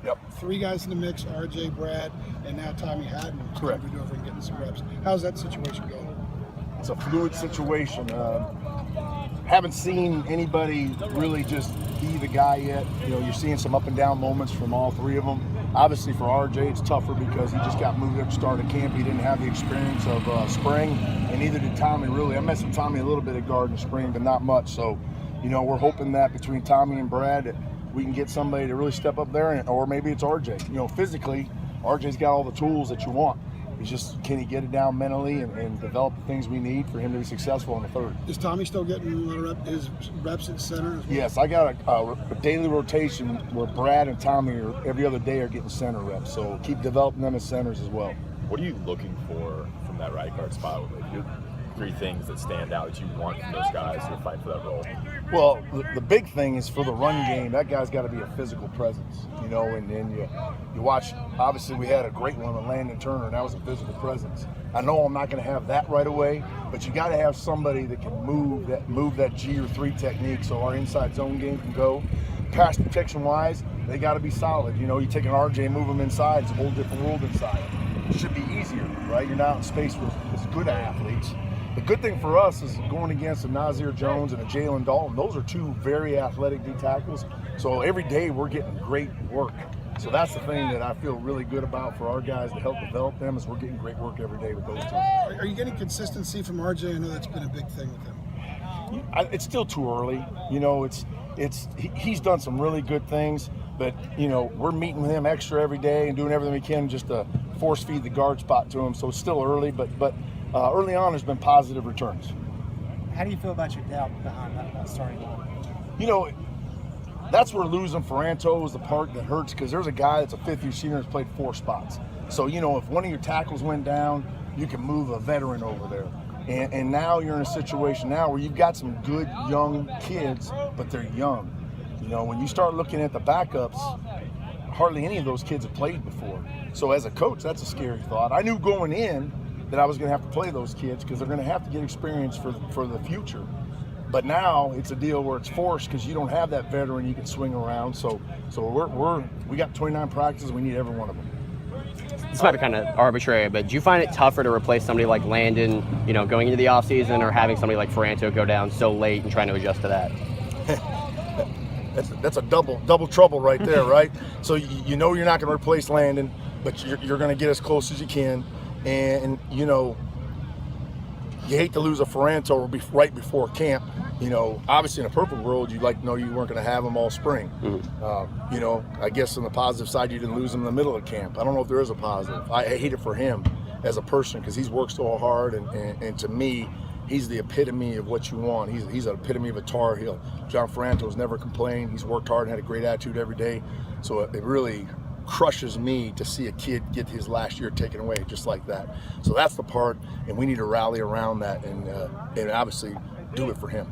Yep. 3 guys in the mix: RJ, Brad, and now Tommy Hatton. Correct. Coming over and getting some reps. How's that situation going? It's a fluid situation. Haven't seen anybody really just be the guy yet. You're seeing some up and down moments from all 3 of them. Obviously for RJ, it's tougher because he just got moved up to start of camp. He didn't have the experience of spring, and neither did Tommy really. I messed with Tommy a little bit at guard in the spring, but not much. So, we're hoping that between Tommy and Brad, we can get somebody to really step up there, or maybe it's RJ. Physically, RJ's got all the tools that you want. It's just, can he get it down mentally and develop the things we need for him to be successful in the third? Is Tommy still getting a lot of his reps at center as well? Yes, I got a daily rotation where Brad and Tommy every other day are getting center reps. So keep developing them as centers as well. What are you looking for from that right guard spot? Like 3 things that stand out that you want from those guys who are fighting for that role? Well, the big thing is for the run game, that guy's got to be a physical presence, and then you watch, obviously we had a great one with Landon Turner, and that was a physical presence. I know I'm not going to have that right away, but you got to have somebody that can move that G or 3 technique so our inside zone game can go. Pass protection wise, they got to be solid. You take an RJ and move them inside, it's a whole different world inside. It should be easier, right? You're not in space with good athletes. The good thing for us is going against a Nazir Jones and a Jalen Dalton. Those are 2 very athletic D tackles. So every day we're getting great work. So that's the thing that I feel really good about for our guys to help develop them, is we're getting great work every day with those 2. Are you getting consistency from RJ? I know that's been a big thing with him. It's still too early. He's done some really good things, but we're meeting with him extra every day and doing everything we can just to force feed the guard spot to him. So it's still early, but early on there's been positive returns. How do you feel about your depth behind that starting line? That's where losing Ferranto is the part that hurts, because there's a guy that's a 5th-year senior that's played 4 spots. So, if one of your tackles went down, you can move a veteran over there. And now you're in a situation now where you've got some good young kids, but they're young. When you start looking at the backups, hardly any of those kids have played before. So as a coach, that's a scary thought. I knew going in that I was going to have to play those kids because they're going to have to get experience for the future. But now it's a deal where it's forced because you don't have that veteran you can swing around. So we got 29 practices. We need every one of them. This might be kind of arbitrary, but do you find it tougher to replace somebody like Landon, going into the offseason, or having somebody like Ferranto go down so late and trying to adjust to that? That's a double trouble right there, right? So you're not going to replace Landon, but you're going to get as close as you can. And you hate to lose a Ferranto right before camp. Obviously in a perfect world, you'd like to know you weren't going to have him all spring. I guess on the positive side, you didn't lose him in the middle of camp. I don't know if there is a positive. I hate it for him as a person because he's worked so hard, and to me, he's the epitome of what you want. He's an epitome of a Tar Heel. John Ferranto's never complained. He's worked hard and had a great attitude every day. So it really crushes me to see a kid get his last year taken away just like that. So that's the part, and we need to rally around that and obviously do it for him.